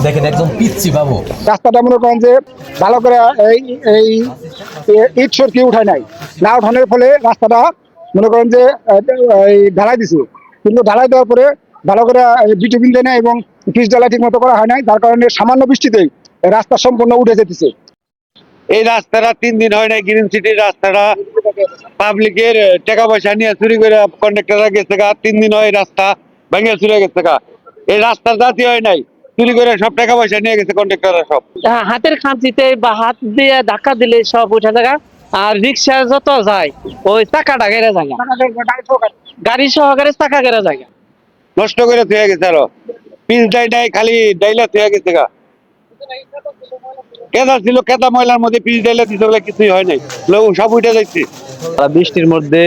দেখেন একদম পিচ্ছি বাবু। রাস্তাটা মনে করেন যে ভালো করে এই এই ইট সরকি উঠায় নাই, না উঠানোর ফলে রাস্তাটা মনে করেন যে এই ঢালাই দিছে, কিন্তু ঢালাই দেওয়ার পরে ভালো করে বিটুমিন দেয় না এবং পিচ ঢালাই ঠিক মতো করা হয় নাই, যার কারণে সামান্য বৃষ্টিতেই রাস্তা সম্পূর্ণ উঠে যেতেছে। এই রাস্তাটা 3 দিন হয় নাই, গ্রিন সিটির রাস্তাটা পাবলিকের টাকা পয়সা নিয়ে চুরি করে কন্ট্রাক্টররা গেছে গা। 3 দিন হয় রাস্তা ভেঙে চুরে গেছে গা। এই রাস্তার জাতি হয় নাই, চুরি করে সব টাকা পয়সা নিয়ে গেছে কন্ট্রাক্টররা সব। হাতের খাঁচিতে বা হাত দিয়ে ধাক্কা দিলে সব উঠে জায়গা। আর রিক্সা যত যায় ওই চাকাটা গেড়ে জায়গা, গাড়ি সহকারে চাকা গেড়ে জায়গা। নষ্ট করে থুয়ে গেছে, আরো পিচ ডাই নাই, খালি ডাইলা থুয়ে গেছে গা। কেদা ছিল, কেদা ময়লার মধ্যে পিচ ডাইলা দিতে বলে কিছুই হয় নাই, লোক সব উঠে যাচ্ছে। বৃষ্টির মধ্যে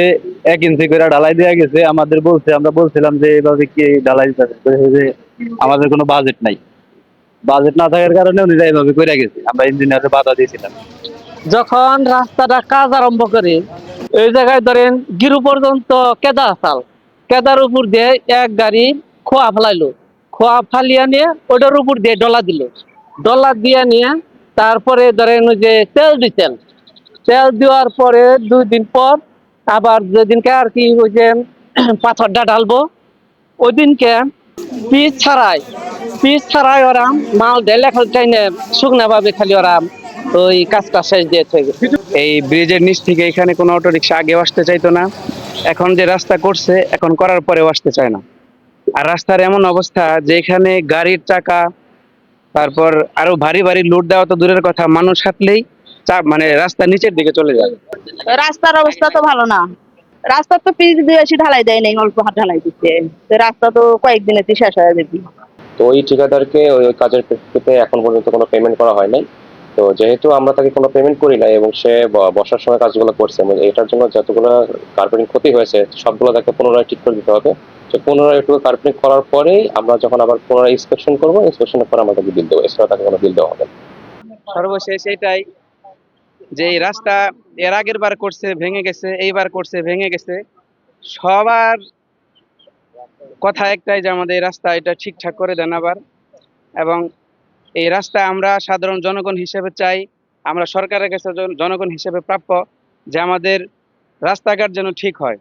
1 ইঞ্চি করে ঢালাই দেওয়া গেছে। আমাদের বলছে, আমরা বলছিলাম যে এভাবে কি ঢালাই দিতে হবে? যে আমাদের কোনো বাজেট নাই, বাজেট না থাকার কারণে উনি এইভাবে করে গেছে। আমরা ইঞ্জিনিয়ারের বাধা দিয়েছিলাম। যখন রাস্তাটা কাজ আরম্ভ করে এই জায়গায় ধরেন গিরু পর্যন্ত কেদা আসাল, কেদার উপর দিয়ে এক গাড়ি খোয়া ফেলাইলো, খোয়া ফালিয়া নিয়ে ওটার উপর দিয়ে ডলা দিল, ডলা দিয়ে নিয়ে তারপরে ধরেন ওই যে তেল দিতেন, তেল দেওয়ার পরে 2 দিন পর আবার যেদিনকে আর কি ওই যে পাথরটা ঢালবো ওই দিনকে পিচ ছাড়াই ওরা মাল ঢেলে খালি শুকনা ভাবে খালি ওরা ওই কাজটা শেষ দিয়েছে। এই ব্রিজের নিচ থেকে এখানে কোনো অটো রিক্সা আগেও আসতে চাইতো না, এখন যে রাস্তা করছে এখন করার পরেও আসতে চায় না। আর রাস্তার এমন অবস্থা যে এখানে গাড়ির চাকা, তারপর আরো ভারী ভারী লোড দেওয়া তো দূরের কথা, মানুষ হাঁটলেই চাপ মানে রাস্তা নিচের দিকে চলে যায়। রাস্তার অবস্থা তো ভালো না। রাস্তা তো পিচ দিয়ে বেশি ঢালাই দেয় নাই, অল্প হাত ঢালাই দিচ্ছে। তো রাস্তা তো কয়েকদিনেতে শেষ হয়ে যাবে। তো ওই ঠিকাদারকে ওই কাজের প্রেক্ষিতে এখন পর্যন্ত কোনো পেমেন্ট করা হয় নাই। তো যেহেতু আমরা তাকে কোনো পেমেন্ট করি নাই এবং সে বর্ষার সময় কাজগুলো করছে, এবং এটার জন্য যতগুলো কার্পেটিং ক্ষতি হয়েছে সবগুলো তাকে পুনরায় ঠিক করে দিতে হবে। তো পুনরায় একটু কার্পেটিং করার পরেই আমরা যখন আবার পুনরায় ইন্সপেকশন করবো, ইন্সপেকশনের পরে আমরা তাকে বিল দেবো, এছাড়া তাকে কোনো বিল দেওয়া হবে না। সর্বশেষ এটাই যে এই রাস্তা এর আগের বার করছে ভেঙে গেছে, এইবার করছে ভেঙে গেছে। সবার কথা একটাই যে আমাদের এই রাস্তা এটা ঠিকঠাক করে দেন আবার। এবং এই রাস্তা আমরা সাধারণ জনগণ হিসেবে চাই, আমরা সরকারের কাছে জনগণ হিসেবে প্রাপ্য যে আমাদের রাস্তাঘাট যেন ঠিক হয়।